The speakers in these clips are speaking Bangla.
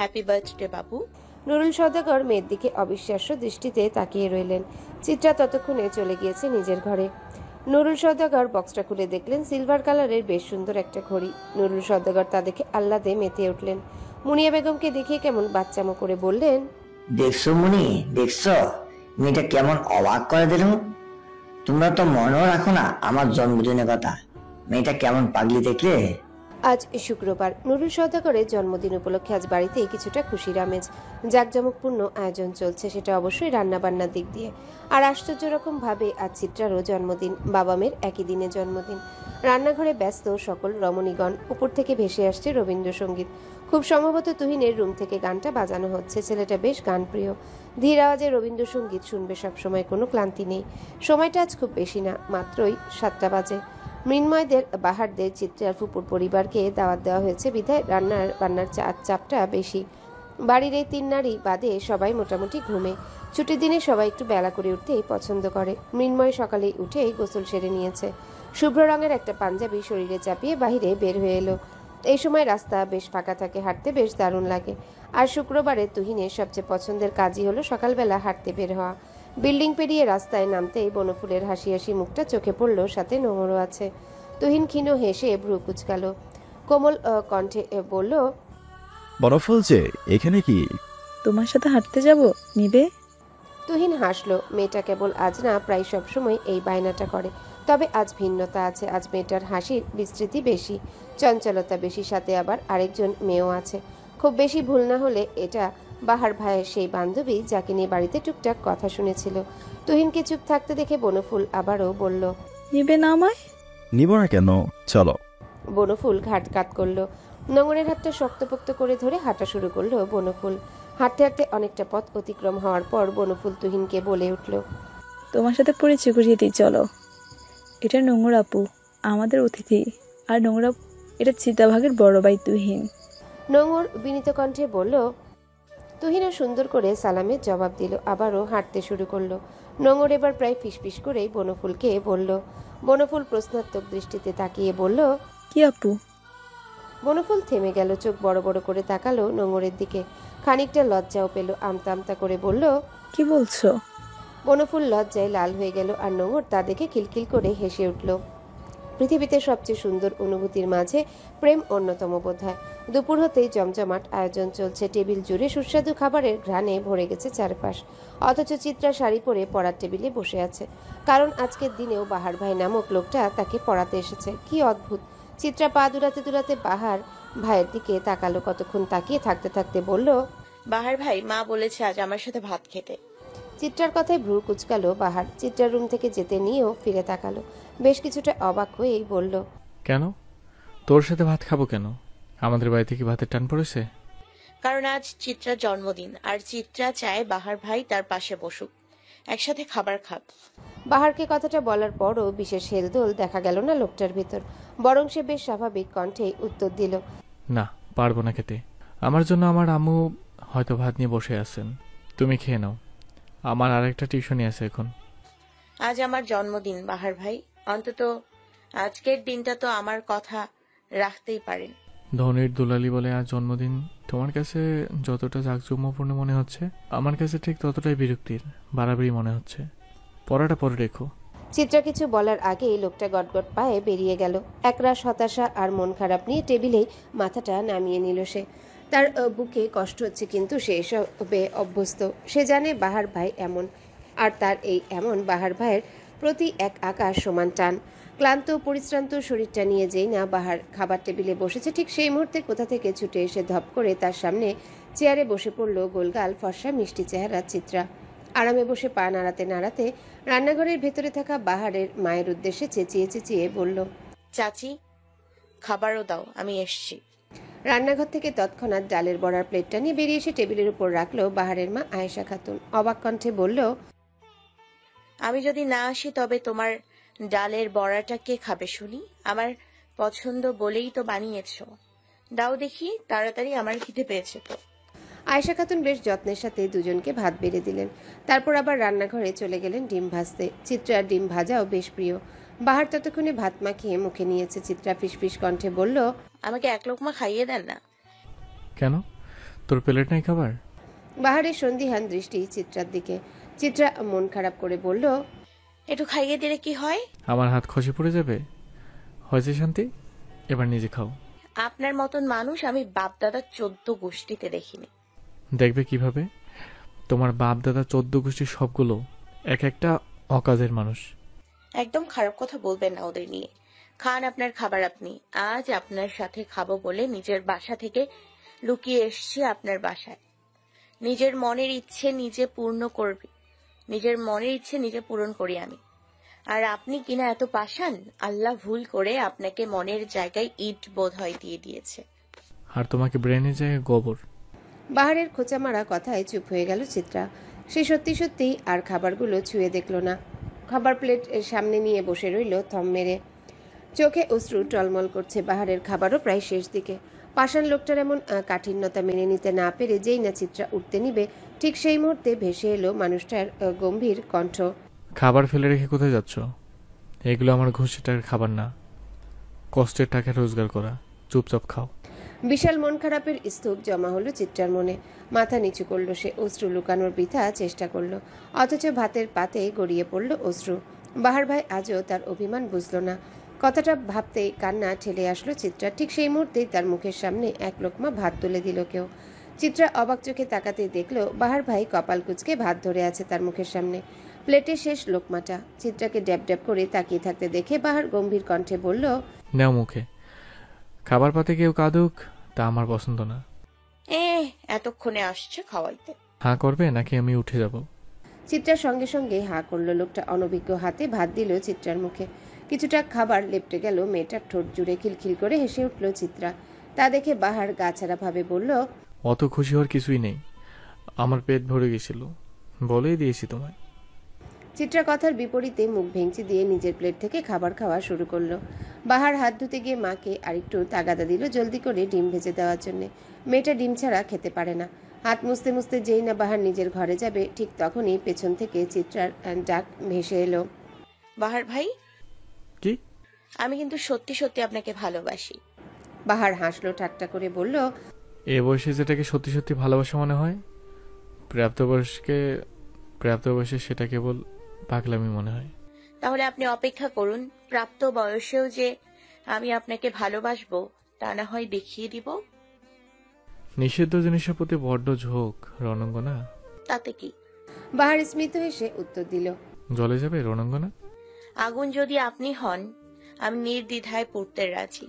হ্যাপি বার্থডে বাবু। নুরুল সওদাগর মেয়ের দিকে অবিশ্বাস্য দৃষ্টিতে তাকিয়ে রইলেন। চিত্রা ততক্ষণে চলে গিয়েছে নিজের ঘরে। নুরুল সওদাগর বক্সটা খুলে দেখলেন সিলভার কালারের বেশ সুন্দর একটা ঘড়ি। নুরুল সওদাগর তা দেখে আহ্লাদে মেতে উঠলেন। মুনিয়া বেগমকে দেখে কেমন বাচ্চামো করে বললেন, দেখছো মুনি, দেখছো মেয়েটা কেমন অবাক করে দিল। তোমরা তো মনেও রাখো না আমার জন্মদিনের কথা। মেয়েটা কেমন পাগলি দেখলে। আজ শুক্রবার, নুরুল সওদাগরের জন্মদিন উপলক্ষে আজ বাড়িতে কিছুটা খুশির আমেজ। জাঁকজমকপূর্ণ আয়োজন চলছে, সেটা অবশ্যই রান্নাবান্নার দিক দিয়ে। আর আশ্চর্য রকম ভাবে আজ চিত্রারও জন্মদিন, বাবা মেয়ের একই দিনে জন্মদিন। রান্নাঘরে ব্যস্ত সকল রমণীগণ। উপর থেকে ভেসে আসছে রবীন্দ্রসঙ্গীত। খুব সম্ভবত তুহিনের রুম থেকে গানটা বাজানো হচ্ছে। ছেলেটা বেশ গানপ্রিয়। ধীর আওয়াজে রবীন্দ্রসঙ্গীত শুনবে সবসময়, কোনো ক্লান্তি নেই। সময়টা আজ খুব বেশি না, মাত্রই 7টা বাজে। মৃন্ময়দের, বাহারদের, চিত্রার ফুপুর পরিবারকে দাওয়াত দেওয়া হয়েছে বিধায় বান্নার চাপটা বেশি। বাড়ির এই 3 নারী বাদে সবাই মোটামুটি ঘুমে। ছুটির দিনে সবাই একটু বেলা করে উঠতেই পছন্দ করে। মৃন্ময় সকালে উঠেই গোসল সেরে নিয়েছে। শুভ্র রঙের একটা পাঞ্জাবি শরীরে চাপিয়ে বাহিরে বের হয়ে এলো। এই সময় রাস্তা বেশ ফাঁকা থাকে, হাঁটতে বেশ দারুণ লাগে। আর শুক্রবারে তুহিনের সবচেয়ে পছন্দের কাজই হলো সকালবেলা হাঁটতে বের হওয়া। বিল্ডিং পেরিয়ে রাস্তায় নামতেই বনফুলের হাসি হাসি মুখটা চোখে পড়ল, সাথে নোংরও আছে। তুহিন ক্ষীণ হেসে ভ্রু কুচকালো, কোমল কণ্ঠে বলল, বনফুল যে এখানে কি? তোমার সাথে হাঁটতে যাব, নিবে? তুহিন হাসলো। মেয়েটা কেবল আজ না, প্রায় সবসময় এই বায়নাটা করে। তবে আজ ভিন্নতা আছে। আজ মেয়েটার হাসির বিস্তৃতি বেশি, চঞ্চলতা বেশি, সাথে আবার আরেকজন মেয়েও আছে। খুব বেশি ভুল না হলে এটা বাহার ভাইয়ের সেই বান্ধবী, যাকে নিয়ে বাড়িতে টুকটাক কথা শুনেছিল। তুহিনকে চুপ থাকতে দেখে বনফুল আবারও বলল, নিবে না আমায়? নিব না কেন, চলো। বনফুল ঘাট কাত করলো। নোংরের হাতটা শক্তপোক্ত করে ধরে হাঁটা শুরু করলো বনফুল। হাঁটতে হাঁটতে অনেকটা পথ অতিক্রম হওয়ার পর বনফুল তুহিনকে বলে উঠল, তোমার সাথে পরিচয় করিয়ে দিই, চলো। এটা নোংর আপু, আমাদের অতিথি। আর নোংরা, এটা চিতাভাগের বড় ভাই তুহিন। নোংর বিনীত কণ্ঠে বলল। তুহিনও সুন্দর করে সালামের জবাব দিল, আবারও হাঁটতে শুরু করলো। নোংর এবার প্রায় ফিসফিস করেই বনফুলকে বলল। বনফুল প্রশ্নাত্মক দৃষ্টিতে তাকিয়ে বলল, কি আপু? বনফুল থেমে গেল, চোখ বড় বড় করে তাকালো নোংরের দিকে। খানিকটা লজ্জাও পেল, আমতা আমতা করে বলল, কি বলছো? বনফুল লজ্জায় লাল হয়ে গেল, আর নোংর তা দেখে খিলখিল করে হেসে উঠল। পৃথিবীতে সবচেয়ে সুন্দর অনুভূতির মাঝে প্রেম অন্যতম বোধহয়। দুপুর হতেই জমজমাট আয়োজন চলছে। টেবিল জুড়ে সুস্বাদু খাবারের ঘ্রাণে ভরে গেছে চারপাশ। অথচ চিত্রা শাড়ি পরে পড়ার টেবিলে বসে আছে, কারণ আজকের দিনেও বাহার ভাই নামক লোকটা তাকে পড়াতে এসেছে। কি অদ্ভুত! চিত্রা পা দুলাতে দুলাতে বাহার ভাইয়ের দিকে তাকালো। কতক্ষণ তাকিয়ে থাকতে থাকতে বলল, বাহার ভাই, মা বলেছে আজ আমার সাথে ভাত খেতে। চিত্রার কথায় ভ্রু কুচকালো বাহার। চিত্রার রুম থেকে যেতে নিয়েও ফিরে তাকালো। বেশ কিছুটা অবাক হয়েই বলল, কেন? তোর সাথে ভাত খাবো কেন? আমাদের বাড়িতে কি ভাতের টান পড়েছে? কারণ আজ চিত্রার জন্মদিন, আর চিত্রা চায় বাহার ভাই তার পাশে বসুক, একসাথে খাবার খাক। বাহারকে কথাটা বলার পরও বিশেষ হেলদোল দেখা গেল না লোকটার ভিতর, বরং সে বেশ স্বাভাবিক কণ্ঠেই উত্তর দিল, না, পারবো না খেতে। আমার জন্য আমার আম্মু হয়তো ভাত নিয়ে বসে আছেন, তুমি খেয়ে নাও। আমার আরেকটা টিউশনি আছে এখন। আজ আমার জন্মদিন বাহার ভাই, অন্তত আজকের দিনটা তো আমার কথা রাখতেই পারেন। ধনির দুলালি বলে আজ জন্মদিন তোমার কাছে যতটা জাঁকজমকপূর্ণ মনে হচ্ছে, আমার কাছে ঠিক ততটাই বিরক্তির, বাড়াবাড়ি মনে হচ্ছে। পড়াটা পরে রেখো। চিত্রা কিছু বলার আগেই লোকটা গটগট পায়ে বেরিয়ে গেল। একরাশ হতাশা আর মন খারাপ নিয়ে টেবিলেই মাথাটা নামিয়ে নিল সে। তার বুকে কষ্ট হচ্ছে, কিন্তু সে এসবে অভ্যস্ত। সে জানে বাহার ভাই এমন, আর তার এই এমন বাহার ভাইয়ের প্রতি এক আকাশ সমান টান। ক্লান্ত পরিশ্রান্ত শরীরটা নিয়ে যেই না বাহার খাবার টেবিলে বসেছে, ঠিক সেই মুহূর্তে কোথা থেকে ছুটে এসে ধপ করে তার সামনে চেয়ারে বসে পড়ল গোলগাল ফর্সা মিষ্টি চেহারা চিত্রা। আরামে বসে পা নাড়াতে নাড়াতে রান্নাঘরের ভেতরে থাকা বাহারের মায়ের উদ্দেশ্যে চেঁচিয়ে চেঁচিয়ে বলল, চাচি, খাবারও দাও, আমি এসছি। রান্নাঘর থেকে তৎক্ষণাৎ ডালের বড়ার প্লেটটা নিয়ে বেরিয়ে এসে টেবিলের উপর রাখলো বাহারের মা আয়েশা খাতুন। অবাক কণ্ঠে বলল, আমি যদি না আসি তবে তোমার ডালের বড়াটা কে খাবে শুনি? আমার পছন্দ বলেই তো বানিয়েছো। দাও দেখি তাড়াতাড়ি, আমার খিদে পেয়েছে তো। আয়েশা খাতুন বেশ যত্নের সাথে দুজনকে ভাত বেড়ে দিলেন। তারপর আবার রান্নাঘরে চলে গেলেন ডিম ভাজতে। চিত্রার ডিম ভাজাও বেশ প্রিয়। বাহার ততক্ষণে ভাত মাখিয়ে মুখে নিয়েছে। চিত্রা ফিসফিস কণ্ঠে বলল, আমাকে এক লোকমা খাইয়ে দেন না। কেন? তোর প্লেট নাই খাবার? বাহারের সন্দিহান দৃষ্টি চিত্রার দিকে। চিত্রা মন খারাপ করে বলল, একটু খাইয়ে দিলে কি হয়? আমার হাত খসে পড়ে যাবে। হয়েছে শান্তি, এবার নিজে খাও। আপনার মতন মানুষ আমি বাপ দাদা 14 গোষ্ঠীতে দেখিনি। দেখবে কিভাবে? তোমার বাপ দাদা 14 গোষ্ঠীর সবগুলো এক একটা অকাজের মানুষ। একদম খারাপ কথা বলবেন না ওদের নিয়ে। খান আপনার খাবার আপনি। আজ আপনার সাথে খাবো বলে নিজের বাসা থেকে লুকিয়ে এসেছি আপনার বাসায়। নিজের মনের ইচ্ছে নিজে পূরণ করি আমি। আর আপনি কিনা এত পাষাণ, আল্লাহ ভুল করে আপনাকে মনের জায়গায় ইট বোধ হয় দিয়ে দিয়েছে। আর তোমাকে ব্রেনের জায়গায় গোবর। বাহারের খোঁচা মারা কথায় চুপ হয়ে গেল চিত্রা। সে সত্যি সত্যি আর খাবারগুলো ছুঁয়ে দেখল না। খাবার প্লেট সামনে নিয়ে বসে রইল থম মেরে। চোখে অশ্রু টলমল করছে। বাহারের খাবারও প্রায় শেষ দিকে। পাষাণ লোকটার এমন কাঠিন্যতা মেনে নিতে না পেরে যেই না চিত্রা উঠতে নিবে, ঠিক সেই মুহূর্তে ভেসে এলো মানুষটার গম্ভীর কণ্ঠ। খাবার ফেলে রেখে কোথায় যাচ্ছ? এগুলো আমার ঘুষের টাকার খাবার না, কষ্টের টাকা রোজগার করা। চুপচাপ খাও। বিশাল মন খারাপের স্তূপ জমা হলো চিত্রার মনে। মাথা নিচু করলো সে। অশ্রু লুকানোর বৃথা চেষ্টা করলো, অথচ ভাতের পাতে গড়িয়ে পড়ল অশ্রু। বাহার ভাই আজও তার অভিমান বুঝল না। কথাটা ভাবতেই কান্না ঠেলে আসলো চিত্রা। ঠিক সেই মুহূর্তেই তার মুখের সামনে এক লোকমা ভাত তুলে দিল কেউ। চিত্রা অবাক চোখে তাকাতে দেখলো বাহার ভাই কপাল কুঁচকে ভাত ধরে আছে তার মুখের সামনে। প্লেটে শেষ লোকমাটা। চিত্রাকে ড্যাব ড্যাব করে তাকিয়ে থাকতে দেখে বাহার গম্ভীর কণ্ঠে বলল, নাও মুখে। খাবার পাতে কেউ কাঁদুক তা আমার পছন্দ না। এতক্ষণে আসছে খাওয়াইতে। হ্যাঁ করবে নাকি আমি উঠে যাব? চিত্রার সঙ্গে সঙ্গে হাঁ করলো লোকটা। অনভিজ্ঞ হাতে ভাত দিল চিত্রার মুখে। কিছুটা খাবার লেপটে গেল মেয়েটার ঠোঁট জুড়ে। খিলখিল করে হেসে উঠল চিত্রা। তা দেখে বাহার গাছাড়া ভাবে বলল, অত খুশি হওয়ার কিছুই নেই, আমার পেট ভরে গেছিল, বলেই দিয়েছি তোমায়। চিত্রা কথার বিপরীতে মুখ ভেঙচি দিয়ে নিজের প্লেট থেকে খাবার খাওয়া শুরু করলো। বাহার হাত ধুতে গিয়ে মাকে আরেকটু তাগাদা দিল জলদি করে ডিম ভেজে দেওয়ার জন্য। মেয়েটা ডিম ছাড়া খেতে পারে না। হাত মুছতে মুছতে যেই না বাহার নিজের ঘরে যাবে, ঠিক তখনই পেছন থেকে চিত্রার ডাক ভেসে এলো, বাহার ভাই। কি? আমি কিন্তু সত্যি সত্যি আপনাকে ভালোবাসি। বাহার হাসলো ঠাট্টা করে বলল, এ বয়সে যেটাকে সত্যি সত্যি ভালোবাসা মনে হয়, প্রাপ্তবয়সে সেটা কেবল পাগলামি মনে হয়। তাহলে আপনি অপেক্ষা করুন, প্রাপ্ত বয়সেও যে আমি আপনাকে ভালোবাসবো তা না হয় দেখিয়ে দিব। নিষিদ্ধ জিনিসের প্রতি বড্ড ঝোঁক রণাঙ্গনা। তাতে কি? বাহার স্মিত হেসে উত্তর দিল, জলে যাবে রণাঙ্গনা? আগুন যদি আপনি হন, আমি নির্দ্বিধায় পড়তে রাজি।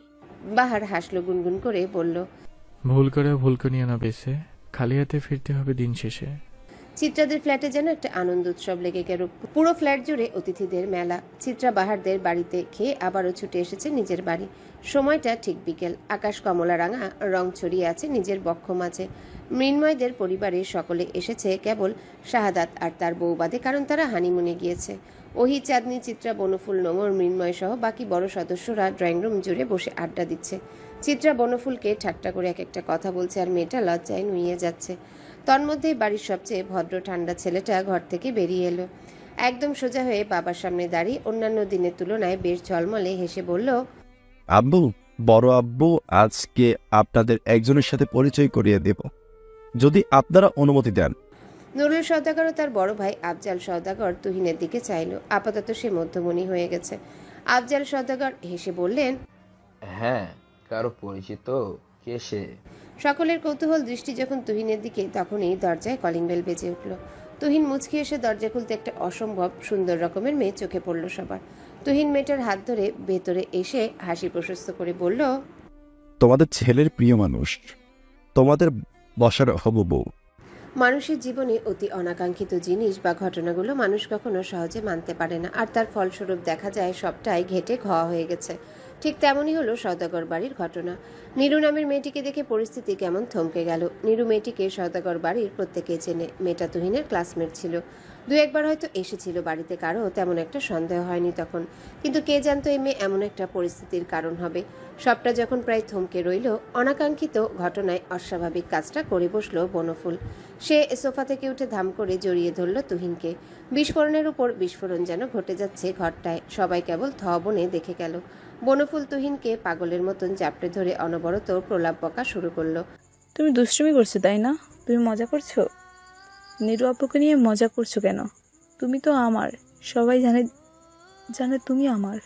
বাহার হাসলো গুনগুন করে বলল, ভুল করেও ভুল করিও না বেছে, খালি হাতে ফিরতে হবে দিন শেষে। চিত্রাদের ফ্ল্যাটে যেন একটা আনন্দ উৎসব লেগে গেল। পুরো ফ্ল্যাট জুড়ে অতিথিদের মেলা। চিত্রা বাহারদের বাড়িতে খেয়ে আবারও ছুটে এসেছে নিজের বাড়ি। সময়টা ঠিক বিকেল। আকাশ কমলা রাঙা রং ছড়িয়ে আছে নিজের বক্ষ মাঝে। মৃন্ময়দের পরিবারের সকলে এসেছে কেবল শাহাদাত আর তার বউ বাদে, কারণ তারা হানিমুনে গিয়েছে। ওহি, চাঁদনি, চিত্রা, বনফুল, নোমর, মৃন্ময় সহ বাকি বড় সদস্যরা ড্রয়িং রুম জুড়ে বসে আড্ডা দিচ্ছে। চিত্রা বনফুলকে ঠাট্টা করে এক একটা কথা বলছে, আর মেয়েটা লজ্জায় নুইয়ে যাচ্ছে। তন্মধ্যেই বাড়ির সবচেয়ে ভদ্র ঠান্ডা ছেলেটা ঘর থেকে বেরিয়ে এলো। একদম সোজা হয়ে বাবার সামনে দাঁড়িয়ে অন্যান্য দিনের তুলনায় বেশ ঝলমলে হেসে বলল, আব্বু, বড় আব্বু, আজকে আপনাদের একজনের সাথে পরিচয় করিয়ে দেব, যদি আপনারা অনুমতি দেন। নুরুল সওদাগর ও তার বড় ভাই আফজাল সওদাগর তুহিনের দিকে চাইল। আপাতত সে মধ্যমণি হয়ে গেছে। আফজাল সওদাগর হেসে বললেন, হ্যাঁ, কারো পরিচিত? কে সে? সকলের কৌতূহল দৃষ্টি যখন তুহিনের দিকে, তখনই দরজায় কলিং বেল বেজে উঠল। তুহিন মুচকি এসে দরজা খুলতে একটা অসম্ভব সুন্দর রকমের মেয়ে চোখে পড়ল সবার। তুহিন মেয়েটার হাত ধরে ভেতরে এসে হাসি প্রশস্ত করে বলল, তোমাদের ছেলের প্রিয় মানুষ, তোমাদের বসার হবু বউ। মানুষের জীবনে অতি অনাকাঙ্ক্ষিত জিনিস বা ঘটনাগুলো মানুষ কখনো সহজে মানতে পারে না, আর তার ফলস্বরূপ দেখা যায় সবটাই ঘেটে ঘোয়া হয়ে গেছে। ঠিক তেমনই হলো সওদাগর বাড়ির ঘটনা। নীরু নামের মেয়েটিকে দেখে পরিস্থিতি কেমন থমকে গেল। নীরু মেয়েটিকে সওদাগর বাড়ির প্রত্যেকেই চেনে। মেয়েটা তুহিনের ক্লাসমেট ছিল। দু একবার হয়তো এসেছিল বাড়িতে, কারো তেমন একটা সন্দেহ হয়নি তখন। কিন্তু কে জানতো এই মেয়ে এমন একটা পরিস্থিতির কারণ হবে। সবটা যখন প্রায় থমকে রইল, অনাকাঙ্ক্ষিত ঘটনায় অস্বাভাবিক কাজটা করে বসলো বনফুল। সে সোফা থেকে উঠে ধাম করে জড়িয়ে ধরল তুহিনকে। বিস্ফোরণের উপর বিস্ফোরণ যেন ঘটে যাচ্ছে ঘরটায়। সবাই কেবল থ বনে দেখে গেল। বনফুল তুহিনকে পাগলের মতন চাপড়ে ধরে অনবরত প্রলাপ বকা শুরু করলো। তুমি দুষ্টুমি করছো তাই না? তুমি মজা করছো? নীরু আপুকে নিয়ে মজা করছো কেন? তুমি তো আমার, সবাই জানে জানে তুমি আমার।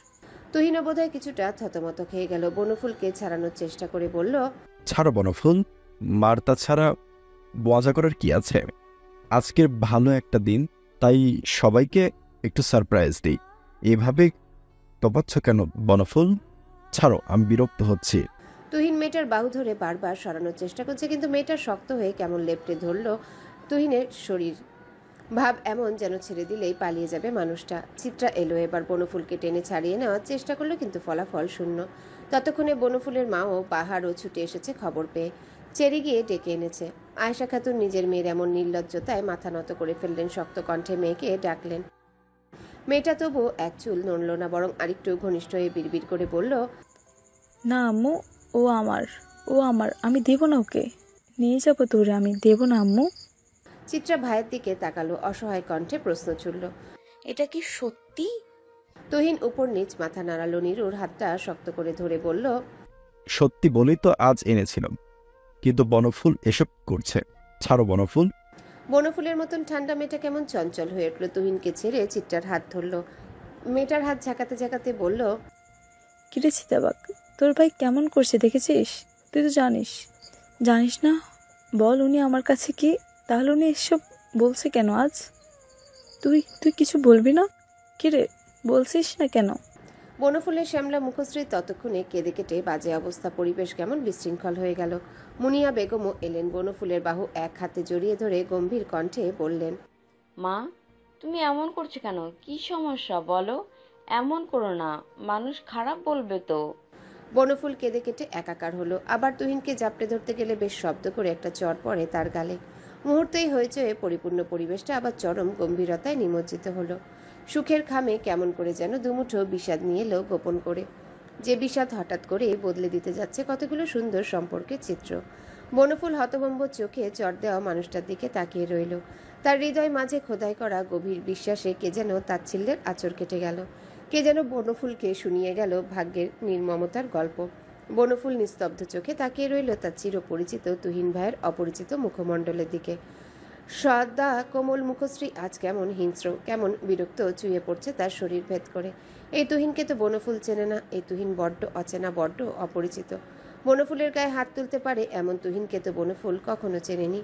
তুহিনও বোধহয় কিছুটা থতমত খেয়ে গেল। বনফুলকে ছাড়ানোর চেষ্টা করে বলল, ছাড়ো বনফুল, মার্তা ছাড়া মজা করার কি আছে? আজকের ভালো একটা দিন, তাই সবাইকে একটু সারপ্রাইজ দিই। এভাবে তপাচ্ছ কেন বনফুল? ছাড়ো, আমি বিরক্ত হচ্ছি। তুহিন মেয়েটার বাহু ধরে বারবার সরানোর চেষ্টা করছে, কিন্তু মেয়েটা শক্ত হয়ে কেমন লেপ্টে ধরল তুহিনের শরীর। ভাব এমন যেন ছেড়ে দিলেই পালিয়ে যাবে মানুষটা। চিত্রা এলো এবার বনফুলকে টেনে ছাড়িয়ে নেওয়ার চেষ্টা করলো, কিন্তু ফলাফল শূন্য। ততক্ষণে বনফুলের মাও পাহাড়ও ছুটে এসেছে খবর পেয়ে। চেরি গিয়ে ডেকে এনেছে। আয়েশা খাতুন নিজের মেয়ের এমন নির্লজ্জতায় মাথা নত করে ফেললেন, শক্ত কণ্ঠে মেয়েকে ডাকলেন। মেয়েটা তবু এক চুল নড়ল না, বরং আরেকটু ঘনিষ্ঠ হয়ে বিড়বিড় করে বলল, না আম্মু, ও আমার, ও আমার, আমি দেব না ওকে। নিয়ে যাবো তোরে, আমি দেব না আম্মু। চিত্রা ভাইয়ের দিকে তাকালো, অসহায় কণ্ঠে প্রশ্ন ছুড়ল। এটা কি সত্যি? তুহিন উপর নিচ মাথা নাড়ালো, নীরুর হাতটা শক্ত করে ধরে বলল, সত্যি বলেই তো আজ এনেছিলাম, কিন্তু বনফুল এসব করছে। ছাড়ো বনফুল। বনফুলের মতন ঠান্ডা মেয়েটা কেমন চঞ্চল হয়ে উঠল। তুহিনকে ছেড়ে চিত্রার হাত ধরল। মেয়েটার হাত ঝাঁকাতে ঝাঁকাতে বলল, কিরে চিতাবাগ, তোর ভাই কেমন করছে দেখেছিস? তুই তো জানিস। জানিস না? বল উনি আমার কাছে কি? তাহলে উনি এসব বলছে কেন আজ? তুই তুই কিছু বলবি না? কিরে, বলছিস না কেন? বনফুলের শ্যামলা মুখশ্রী ততক্ষণে কেঁদে কেটে বাজে অবস্থা। পরিবেশ কেমন বিশৃঙ্খল হয়ে গেল। মুনিয়া বেগমও এলেন। বনফুলের বাহু এক হাতে জড়িয়ে ধরে গম্ভীর কণ্ঠে বললেন, মা, তুমি এমন করছো কেন? কি সমস্যা বলো? এমন করো না, মানুষ খারাপ বলবে তো। বনফুল কেঁদে কেটে একাকার হলো। আবার তুহিনকে জাপটে ধরতে গেলে বেশ শব্দ করে একটা চড় পড়ে তার গালে। মুহূর্তেই হয়েছে পরিপূর্ণ পরিবেশটা আবার চরম গম্ভীরতায় নিমজ্জিত হলো। সুখের খামে কেমন করে যেন দুমুঠো বিষাদ নিয়ে এলো গোপন করে, যে বিষাদ হঠাৎ করে বদলে দিতে যাচ্ছে কতগুলো সুন্দর সম্পর্কের চিত্র। বনফুল হতভম্ব চোখে চড় দেওয়া মানুষটার দিকে তাকিয়ে রইল। তার হৃদয় মাঝে খোদাই করা গভীর বিশ্বাসে কে যেন তাচ্ছিল্যের আঁচড় কেটে গেল। কে যেন বনফুলকে শুনিয়ে গেল ভাগ্যের নির্মমতার গল্প। বনফুল নিস্তব্ধ চোখে তাকিয়ে রইল তার চিরপরিচিত তুহিন ভাইয়ের অপরিচিত মুখমণ্ডলের দিকে। সদা কোমল মুখশ্রী আজ কেমন হিংস্র, কেমন বিরক্ত চুইয়ে পড়ছে তার শরীর ভেদ করে। এই তুহিনকে তো বনফুল চেনে না। এই তুহিন বড্ড অচেনা, বড্ড অপরিচিত। বনফুলের গায়ে হাত তুলতে পারে এমন তুহিনকে তো বনফুল কখনো চেনেনি।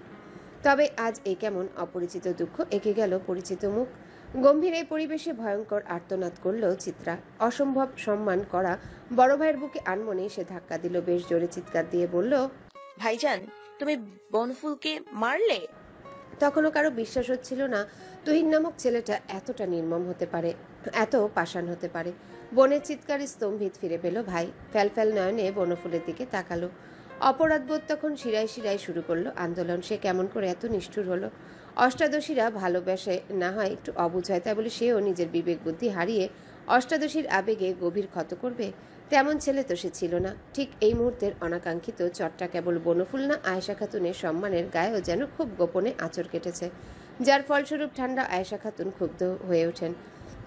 তবে আজ এই কেমন অপরিচিত দুঃখ এঁকে গেল পরিচিত মুখ। গম্ভীর এই পরিবেশে ভয়ঙ্কর আর্তনাদ করল চিত্রা। অসম্ভব সম্মান করা বড় ভাইয়ের বুকে আনমনে সে ধাক্কা দিল, বেশ জোরে চিৎকার দিয়ে বলল, ভাইজান, তুমি বনফুলকে মারলে? তখনও কারো বিশ্বাস হচ্ছিল না তুহিন নামক ছেলেটা এতটা নির্মম হতে পারে, এত পাষাণ হতে পারে। বোনের চিৎকারে স্তম্ভিত ফিরে পেল ভাই। ফ্যালফ্যাল নয়নে বনফুলের দিকে তাকালো। অপরাধবোধ তখন শিরায় শিরায় শুরু করলো আন্দোলন। সে কেমন করে এত নিষ্ঠুর হলো? অষ্টাদশীরা ভালোবাসে না হয় একটু অবুঝ হয়, তাই বলে সেও নিজের বিবেক বুদ্ধি হারিয়ে অষ্টাদশীর আবেগে গভীর ক্ষত করবে? তেমন ছেলে তো সে ছিল না। ঠিক এই মুহূর্তের অনাকাঙ্ক্ষিত চটটা কেবল বনফুল না, আয়েশা খাতুনের সম্মানের গায়েও যেন খুব গোপনে আঁচড় কেটেছে, যার ফলস্বরূপ ঠান্ডা আয়েশা খাতুন ক্ষুব্ধ হয়ে ওঠেন।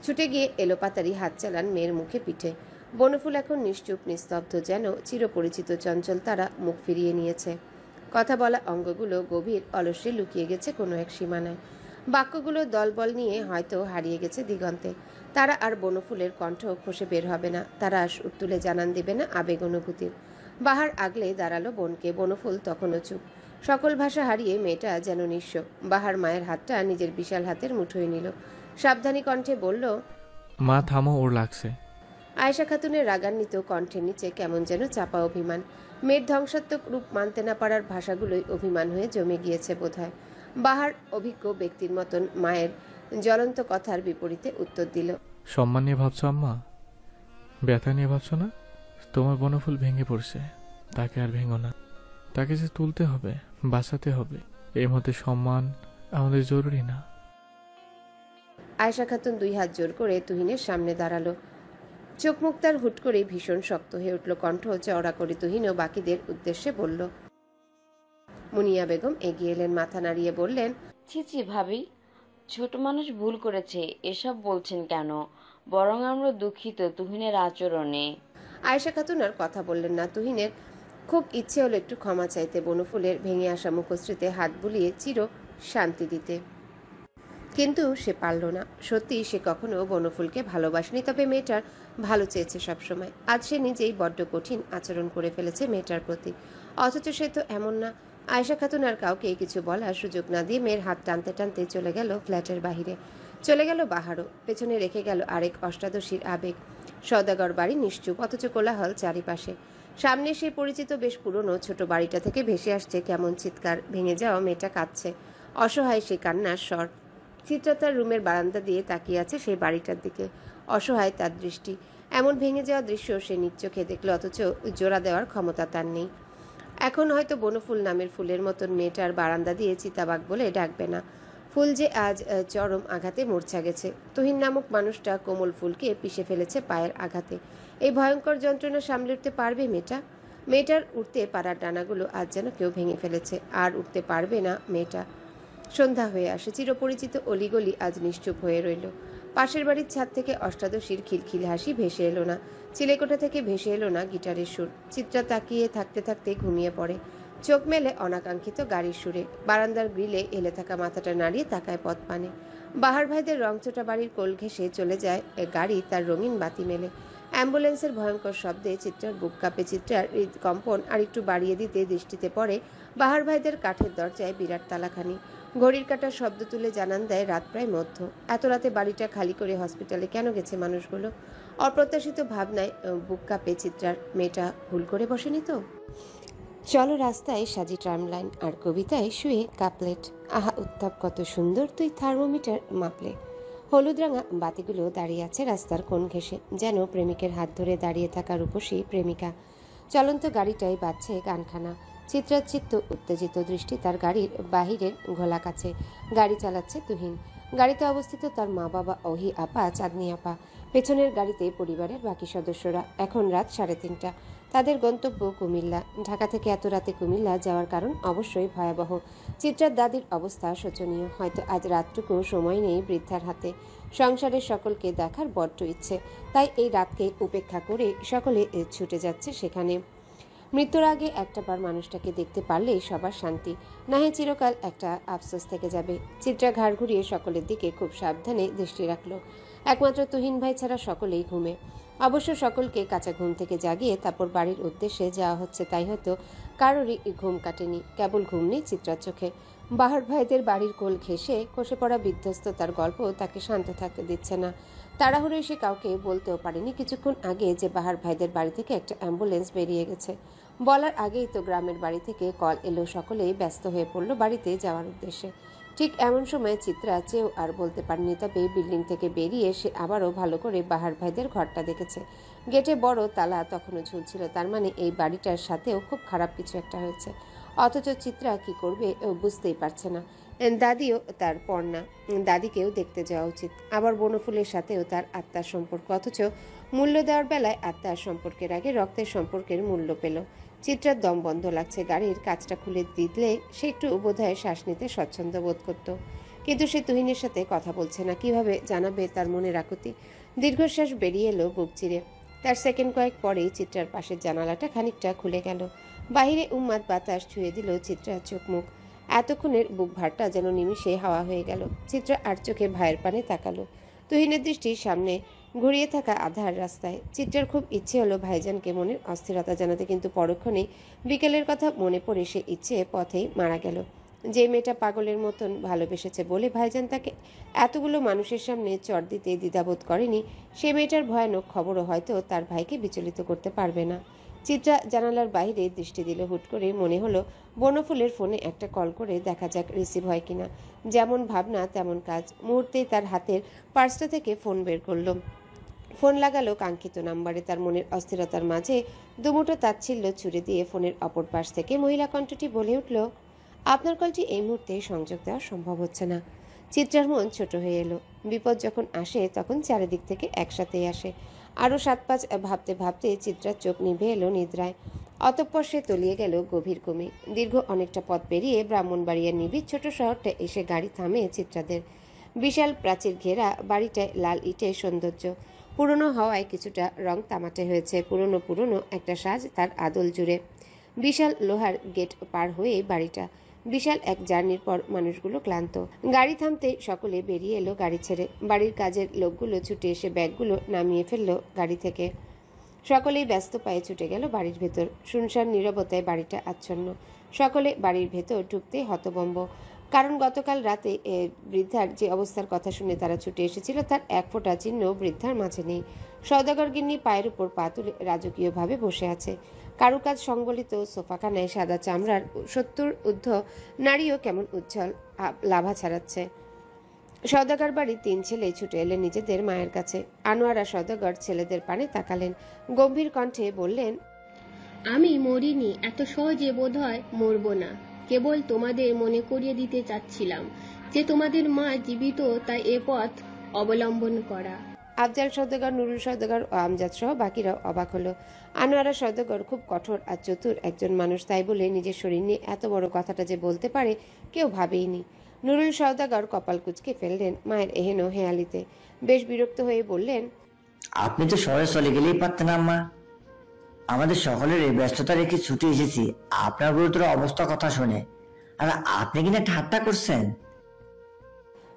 ছুটে গিয়ে এলোপাতারি হাত চালান মেয়ের মুখে পিঠে। বনফুল এখন নিশ্চুপ নিস্তব্ধ, যেন চিরপরিচিত চঞ্চল তারা মুখ ফিরিয়ে নিয়েছে। কথা বলা অঙ্গগুলো গভীর অলস্যে লুকিয়ে গেছে কোনো এক সীমানায়। বাক্যগুলো দলবল নিয়ে হয়তো হারিয়ে গেছে দিগন্তে। তারা আর বনফুলের কণ্ঠ খসে বের হবে না। তারা তুলে জানান দিবে না আবেগ অনুভূতির। বাহার আগলে দাঁড়ালো বোনকে। বনফুল তখনও চুপ। সকল ভাষা হারিয়ে মেয়েটা যেন নিঃস্ব। বাহার মায়ের হাতটা নিজের বিশাল হাতের মুঠোয় নিল। সাবধানী কণ্ঠে বলল, মা থামো, ওর লাগছে। আয়েশা খাতুনের রাগান্বিত কণ্ঠের নিচে কেমন যেন চাপা অভিমান। মেয়ের ধ্বংসাত্মক রূপ মানতে না পারার ভাষাগুলোই অভিমান হয়ে জমে গিয়েছে বোধহয়। বাহার অভিজ্ঞ ব্যক্তির মতন মায়ের জ্বলন্ত কথার বিপরীতে উত্তর দিল, সম্মান নিয়ে ভাবছো আম্মা? ব্যথা নিয়ে ভাবছো না? তোমার বনফুল ভেঙে পড়ছে, তাকে আর ভেঙো না। তাকে যে তুলতে হবে, বাঁচাতে হবে। এই মধ্যে সম্মান আমাদের জরুরি না? আয়েশা খাতুন দুই হাত জোর করে তুহিনের সামনে দাঁড়ালো। চোখ মুখ তার হুট করে ভীষণ শক্ত হয়ে উঠল। কণ্ঠ চওড়া করে তুহিন ও বাকিদের উদ্দেশ্যে বলল। মুনিয়া বেগম এগিয়ে এলেন, মাথা নাড়িয়ে বললেন, ছি ছি ভাবি, ছোট মানুষ ভুল করেছে, এসব বলছেন কেন? বরং আমরা দুঃখিত তুহিনের আচরণে। আয়েশা খাতুন আর কথা বললেন না। তুহিনের খুব ইচ্ছে হলো একটু ক্ষমা চাইতে, বনফুলের ভেঙে আসা মুখশ্রীতে হাত বুলিয়ে চির শান্তি দিতে, কিন্তু সে পারল না। সত্যি সে কখনো বনফুলকে ভালোবাসেনি, তবে মেয়েটার ভালো চেয়েছে সবসময়। আজ সে নিজেই বড্ড কঠিন আচরণ করে ফেলেছে মেয়েটার প্রতি। অথচ সে তো এমন না। আয়েশা খাতুন আর কাউকে কিছু বলার সুযোগ না দিয়ে মেয়ের হাত টানতে টানতে চলে গেল ফ্ল্যাটের বাহিরে। চলে গেল বাহারও, পেছনে রেখে গেল আরেক অষ্টাদশীর আবেগ। সওদাগর বাড়ি নিশ্চুপ, অথচ কোলাহল চারিপাশে। সামনে সেই পরিচিত বেশ পুরনো ছোট বাড়িটা থেকে ভেসে আসছে কেমন চিৎকার। ভেঙে যাওয়া মেয়েটা কাঁদছে, অসহায় সে কান্নার স্বর। চিত্রা তার রুমের বারান্দা দিয়ে তাকিয়ে আছে সেই বাড়িটার দিকে, অসহায় তার দৃষ্টি। এমন ভেঙে যাওয়া দৃশ্য সে নিজ চোখে দেখল, অথচ জোড়া দেওয়ার ক্ষমতা তার নেই। এখন হয়তো বনফুল নামের ফুলের মতন মেয়েটার বারান্দা দিয়ে চিতাবাঘ বলে ডাকবে না। ফুল যে আজ চরম আঘাতে মূর্ছা গেছে। তুহিন নামক মানুষটা কোমল ফুলকে পিষে ফেলেছে পায়ের আঘাতে। এই ভয়ঙ্কর যন্ত্রণা সামলে উঠতে পারবে মেয়েটা? মেয়েটার উঠতে পারার ডানাগুলো আজ যেন কেউ ভেঙে ফেলেছে, আর উঠতে পারবে না মেয়েটা। সন্ধ্যা হয়ে আসে, চিরপরিচিত অলিগলি আজ নিশ্চুপ হয়ে রইল। পাশের বাড়ির ছাদ থেকে অষ্টাদশীর খিলখিল হাসি ভেসে এলো না, চিলেকোঠা থেকে ভেসে এলো না গিটারের সুর। চিত্রা তাকিয়ে থাকতে থাকতে ঘুমিয়ে পড়ে, চোখ মেলে অনাকাঙ্ক্ষিত গাড়ির সুরে। বারান্দার গ্রিলে এলে থাকা মাথাটা নাড়িয়ে তাকায় পথ পানে। বাহার ভাইদের রংচোটা বাড়ির কোল ঘেঁষে চলে যায় গাড়ি, তার রঙিন বাতি মেলে। অ্যাম্বুলেন্সের ভয়ঙ্কর শব্দে চিত্রার বুক কাঁপে। চিত্রার হৃদকম্পন আর একটু বাড়িয়ে দিতে দৃষ্টিতে পড়ে বাহার ভাইদের কাঠের দরজায় বিরাট তালাখানি। ঘড়ির কাঁটার শব্দ তুলে জানান দেয় রাত প্রায় মধ্য। এত রাতে বাড়িটা খালি করে হসপিটালে কেন গেছে মানুষগুলো? অপ্রত্যাশিত ভাবনায় বুক কাঁপে চিত্রার। মেয়েটা ভুল করে বসেনি তো? চলো রাস্তায় সাজি ট্রামলাইন, আর কবিতায় শুয়ে কাপলেট। আহা উত্তাপ কত সুন্দর, তুই থার্মোমিটার মাপলে। হলুদ রাঙা বাতিগুলো দাঁড়িয়ে আছে রাস্তার কোণ ঘেঁষে, যেন প্রেমিকের হাত ধরে দাঁড়িয়ে থাকা রূপসী প্রেমিকা। চলন্ত গাড়িটাই বাজছে গানখানা। চিত্রার চিত্ত উত্তেজিত, দৃষ্টি তার গাড়ির বাহিরের ঘোলা কাছে। গাড়ি চালাচ্ছে তুহিন। গাড়িতে অবস্থিত তার মা বাবা, অহি আপা, চাঁদনি আপা। পেছনের গাড়িতে পরিবারের বাকি সদস্যরা। এখন রাত 3:30। তাদের গন্তব্য কুমিল্লা। ঢাকা থেকে এত রাতে কুমিল্লা যাওয়ার কারণ অবশ্যই ভয়াবহ। চিত্রার দাদির অবস্থা শোচনীয়। হয়তো আজ রাতটুকু সময় নেই বৃদ্ধার হাতে। সংসারের সকলকে দেখার বড্ড ইচ্ছে, তাই এই রাতকে উপেক্ষা করে সকলে ছুটে যাচ্ছে সেখানে। মৃত্যুর আগে একটাবার মানুষটাকে দেখতে পারলেই সবার শান্তি, না হয় চিরকাল একটা আফসোস থেকে যাবে। চিত্রা ঘাড় ঘুরিয়ে সকলের দিকে খুব সাবধানে দৃষ্টি রাখল। একমাত্র তুহিন ভাই ছাড়া সকলেই ঘুমে। অবশ্য সকলকে কাঁচা ঘুম থেকে জাগিয়ে তারপর বাড়ির উদ্দেশ্যে যাওয়া হচ্ছে, তাই হয়তো কারোরই ঘুম কাটেনি। কেবল ঘুম নেই চিত্রার চোখে। বাহার ভাইদের বাড়ির কোল ঘেঁষে খসে পড়া বিধ্বস্ততার গল্প তাকে শান্ত থাকতে দিচ্ছে না। তাড়াহুড়ো সে কাউকে বলতেও পারেনি কিছুক্ষণ আগে যে বাহার ভাইদের বাড়ি থেকে একটা অ্যাম্বুলেন্স বেরিয়ে গেছে। বলার আগেই তো গ্রামের বাড়ি থেকে কল এলো, সকলেই ব্যস্ত হয়ে পড়ল বাড়িতে যাওয়ার উদ্দেশ্যে। ঠিক এমন সময় চিত্রা চেয়েও আর বলতে পারেনি, তবে বিল্ডিং থেকে বেরিয়ে সে আবারও ভালো করে বাহার ভাইদের ঘরটা দেখেছে। গেটে বড় তালা তখনও ঝুলছিল, তার মানে এই বাড়িটার সাথেও খুব খারাপ কিছু একটা হয়েছে। অথচ চিত্রা কি করবে বুঝতেই পারছে না। দাদিও তার পর্ণা, দাদিকেও দেখতে যাওয়া উচিত। আবার বনফুলের সাথেও তার আত্মার সম্পর্ক, অথচ মূল্য দেওয়ার বেলায় আত্মার সম্পর্কের আগে রক্তের সম্পর্কের মূল্য পেল। চিত্রার দম বন্ধ লাগছে। গাড়ির কাঁচটা খুলে দিলে সে একটু বোধহয় শ্বাস নিতে স্বচ্ছন্দ বোধ করত, কিন্তু সে তুহিনের সাথে কথা বলছে না। কিভাবে জানাবে তার মনের আকুতি? দীর্ঘশ্বাস বেরিয়ে এলো বুক চিরে। তার সেকেন্ড কয়েক পরেই চিত্রার পাশের জানালাটা খানিকটা খুলে গেল। বাহিরে উন্মাদ বাতাস ছুঁয়ে দিল চিত্রার চোখ মুখ। এতক্ষণের বুক ভারটা যেন নিমিষে হাওয়া হয়ে গেল। চিত্রা আর চোখে ভাইয়ের পানে তাকালো। তুহিনের দৃষ্টি সামনে ঘুরিয়ে থাকা আধার রাস্তায়। চিত্রার খুব ইচ্ছে হলো ভাইজানকে মনের অস্থিরতা জানাতে, কিন্তু পরক্ষণেই বিকেলের কথা মনে পড়ে সে ইচ্ছে পথেই মারা গেল। যে মেয়েটা পাগলের মতন ভালোবেসেছে বলে ভাইজান তাকে এতগুলো মানুষের সামনে চর দিতে দ্বিধাবোধ করেনি, সে মেয়েটার ভয়ানক খবরও হয়তো তার ভাইকে বিচলিত করতে পারবে না। চিত্রা জানালার বাইরে দৃষ্টি দিল। হুট করে মনে হলো বনফুলের ফোনে একটা কল করে দেখা যাক রিসিভ হয় কিনা। যেমন ভাবনা তেমন কাজ। মুহূর্তেই তার হাতের পার্সটা থেকে ফোন বের করলো। ফোন লাগালো কাঙ্ক্ষিত নাম্বারে। তার মনের অস্থিরতার মাঝে দুমুটো তাচ্ছিল্য ছুড়ে দিয়ে ফোনের অপর পাশ থেকে মহিলা কণ্ঠটি বলে উঠল, আপনার কলটি এই মুহূর্তে সংযোগ দেওয়া সম্ভব হচ্ছে না। চিত্রার মন ছোট হয়ে এলো। বিপদ যখন আসে তখন চারিদিক থেকে একসাথেই আসে। আরও 7-5 ভাবতে ভাবতে চিত্রার চোখ নিভে এলো নিদ্রায়। অতঃপর সে তলিয়ে গেল গভীর ঘুমে। দীর্ঘ অনেকটা পথ পেরিয়ে ব্রাহ্মণবাড়িয়ার নিবিড় ছোট শহরটা এসে গাড়ি থামে চিত্রাদের। বিশাল প্রাচীর ঘেরা বাড়িটায় লাল ইটের সৌন্দর্য। পুরনো হওয়ায় কিছুটা রং তামাটে হয়েছে। পুরনো একটা সাজ তার আদল জুড়ে। বিশাল লোহার গেট পার হয়ে বাড়িটা। বিশাল এক জার্নির পর মানুষগুলো ক্লান্ত। গাড়ি থামতে সকলে বেরিয়ে এলো গাড়ি ছেড়ে। বাড়ির কাজের লোকগুলো ছুটে এসে ব্যাগগুলো নামিয়ে ফেললো গাড়ি থেকে। সকলেই ব্যস্ত পায়ে ছুটে গেল বাড়ির ভেতর। শুনশান নীরবতায় বাড়িটা আচ্ছন্ন। সকলে বাড়ির ভেতর ঢুকতে হতভম্ব, কারণ গতকাল রাতে বৃদ্ধার যে অবস্থার কথা শুনে তারা ছুটে এসেছিল তার এক ফোঁটা চিহ্ন বৃদ্ধার মাঝে নেই। সওদাগর গিন্নি পায়ের উপর পা তুলে রাজকীয়ভাবে বসে আছে। কারুকাজ সংবলিত সোফাখানায় সাদা চামড়ার 70 ঊর্ধ্ব নারীও কেমন উজ্জ্বল লাভা ছাড়াচ্ছে। সওদাগর বাড়ির 3 ছেলে ছুটে এলেন নিজেদের মায়ের কাছে। আনোয়ারা সওদাগর ছেলেদের পানে তাকালেন, গম্ভীর কণ্ঠে বললেন, আমি মরিনি, এত সহজে বোধহয় মরবো না। কেবল তোমাদের মনে করিয়ে দিতে চাচ্ছিলাম যে তোমাদের মা জীবিত, তাই এ পথ অবলম্বন করা। আফজাল সওদাগর, নুরুল সওদাগর ও আমজাদ সহ বাকিরাও অবাক হলো। আনোয়ারা সওদাগর খুব কঠোর আর চতুর একজন মানুষ, তাই বলে নিজের শরীর নিয়ে এত বড় কথাটা যে বলতে পারে কেউ ভাবেইনি। নুরুল সওদাগর কপাল কুঁচকে ফেললেন মায়ের এহেন হেয়ালিতে। বেশ বিরক্ত হয়ে বললেন, আপনি তো শহরে চলে গেলেই পারতেন আম্মা। আমাদের সকলের এই ব্যস্ততা রেখে ছুটে এসেছি আপনার গুরুতর অবস্থার কথা শুনে, আর আপনি কিনা ঠাট্টা করছেন।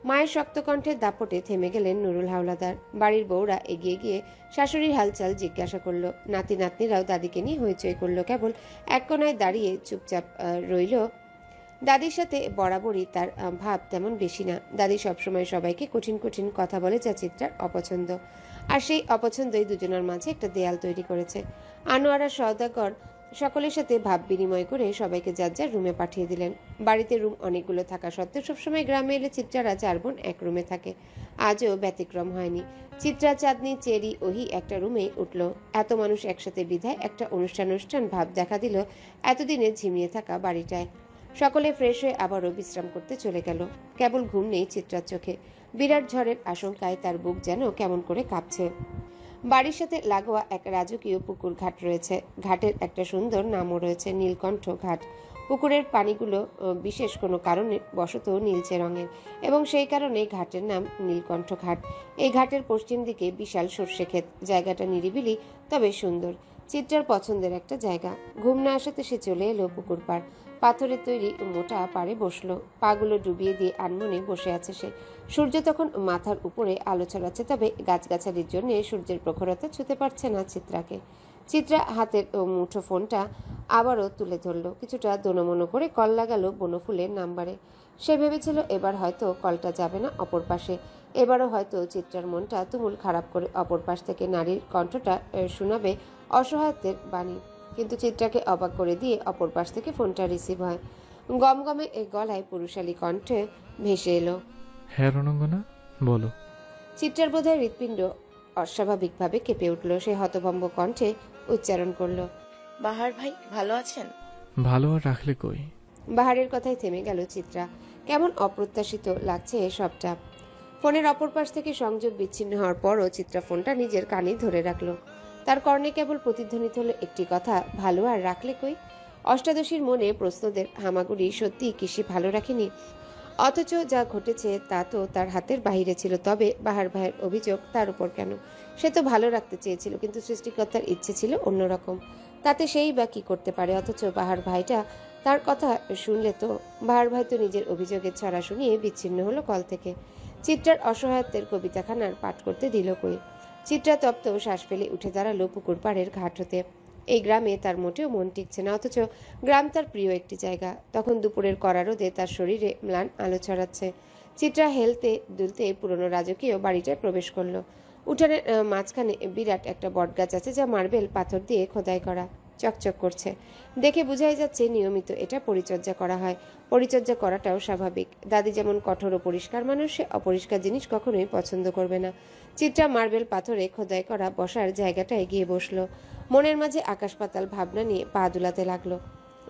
মায়ের শক্ত কণ্ঠের দাপটে থেমে গেলেন নুরুল হাওলাদার। বাড়ির বউরা এগিয়ে গিয়ে শাশুড়ির হালচাল জিজ্ঞাসা করলো। নাতি নাতনিরাও দাদিকে নিয়ে হইচই করলো। কেবল এক কোনায় দাঁড়িয়ে চুপচাপ রইল। দাদির সাথে বরাবরই তার ভাব তেমন বেশি না। দাদি সবসময় সবাইকে কঠিন কঠিন কথা বলে, যা চিত্রার অপছন্দ। আর সেই অপছন্দই দুজনের মাঝে একটা দেয়াল তৈরি করেছে। আনোয়ারা সওদাগর সকলের সাথে ভাব বিনিময় করে সবাইকে যার যার রুমে পাঠিয়ে দিলেন। বাড়িতে রুম অনেকগুলো থাকা সত্ত্বেও সবসময় গ্রামে এলে চিত্রারা 4 বোন এক রুমে থাকে। আজও ব্যতিক্রম হয়নি। চিত্রা, চাঁদনি, চেরি, ওহি একটা রুমেই উঠল। এত মানুষ একসাথে বিধায় একটা অনুষ্ঠান ভাব দেখা দিল এতদিনে ঝিমিয়ে থাকা বাড়িটায়। সকলে ফ্রেশ হয়ে আবারও বিশ্রাম করতে চলে গেল। কেবল ঘুম নেই চিত্রার চোখে। বিরাট ঝড়ের আশঙ্কায় তার বুক যেন কেমন করে কাঁপছে। বাড়ির সাথে লাগোয়া এক রাজকীয় পুকুর ঘাট রয়েছে। ঘাটের একটা সুন্দর নামও রয়েছে, নীলকণ্ঠ ঘাট। পুকুরের পানিগুলো বিশেষ কোনো কারণে বশত নীলচে রঙের, এবং সেই কারণে ঘাটের নাম নীলকণ্ঠ ঘাট। এই ঘাটের পশ্চিম দিকে বিশাল সর্ষে ক্ষেত। জায়গাটা নিরিবিলি তবে সুন্দর। চিত্রার পছন্দের একটা জায়গা। ঘুম না আসাতে সে চলে এলো পুকুর পাড়। পাথরের তৈরি মোটা পাড়ে বসলো। পাগুলো ডুবিয়ে দিয়ে আনমনে বসে আছে সে। সূর্য তখন মাথার উপরে আলো ছড়াচ্ছে, তবে গাছগাছালির জন্য সূর্যের প্রখরতা ছুঁতে পারছে না চিত্রাকে। চিত্রা হাতের মুঠো ফোনটা আবারও তুলে ধরলো। কিছুটা দোনমনো করে কল লাগালো বনফুলের নাম্বারে। সে ভেবেছিল এবার হয়তো কলটা যাবে না অপর পাশে। এবারও হয়তো চিত্রার মনটা তুমুল খারাপ করে অপর পাশ থেকে নারীর কণ্ঠটা শোনাবে অসহায়ত্বের বাণী। কিন্তু চিত্রাকে অবাক করে দিয়ে অপর পাশ থেকে ফোনটা রিসিভ হয়। গমগমে এই গলায় পুরুষালী কণ্ঠে ভেসে এলো, হ্যাঁ রণঙ্গনা, বলো। চিত্রার বোধহয় হৃৎপিণ্ড অস্বাভাবিকভাবে কেঁপে উঠল। সে হতভম্ব কণ্ঠে উচ্চারণ করলো, বাহার ভাই ভালো আছেন? ভালো আর রাখলে কই। বাহারের কথায় থেমে গেল চিত্রা। কেমন অপ্রত্যাশিত লাগছে সবটা। ফোনের অপর পাশ থেকে সংযোগ বিচ্ছিন্ন হওয়ার পরও চিত্রা ফোনটা নিজের কানে ধরে রাখলো। তার কর্ণে কেবল প্রতিধ্বনিত হলো একটি কথা, ভালো আর রাখলে কই। অষ্টাদশীর মনে প্রশ্নদের হামাগুড়ি সত্যি কিসে ভালো রাখেনি? অথচ যা ঘটেছে তা তো তার হাতের বাহিরে ছিল। তবে বাহার ভাইয়ের অভিযোগ তার উপর কেন? সে তো ভালো রাখতে চেয়েছিল, কিন্তু সৃষ্টিকর্তার ইচ্ছে ছিল অন্যরকম। তাতে সেই বা কি করতে পারে? অথচ বাহার ভাইটা তার কথা শুনলে তো। বাহার ভাই তো নিজের অভিযোগের ছড়া শুনিয়ে বিচ্ছিন্ন হলো কল থেকে। চিত্রার অসহায়ত্বের কবিতাখানার পাঠ করতে দিল কই। চিত্রা তপ্ত শ্বাস ফেলে উঠে দাঁড়ালো পুকুর পাড়ের ঘাট হতে। এই গ্রামে তার মোটেও মন টিকছে না, অথচ গ্রাম তার প্রিয় একটি জায়গা। তখন দুপুরের কড়া রোদে তার শরীরে ম্লান আলো ছড়াচ্ছে। চিত্রা হেলতে দুলতে পুরনো রাজকীয় বাড়িটায় প্রবেশ করলো। উঠানের মাঝখানে বিরাট একটা বটগাছ আছে, যা মার্বেল পাথর দিয়ে খোদাই করা, চকচক করছে। দেখে বোঝাই যাচ্ছে নিয়মিত এটা পরিচর্যা করা হয়। পরিচর্যা করাটাও স্বাভাবিক। দাদি যেমন কঠোর ও পরিষ্কার মানুষ, সে অপরিষ্কার জিনিস কখনোই পছন্দ করবে না। চিত্রা মার্বেল পাথরে খোদাই করা বসার জায়গাটায় গিয়ে বসলো। মনের মাঝে আকাশ পাতাল ভাবনা নিয়ে পা দুলাতে লাগলো।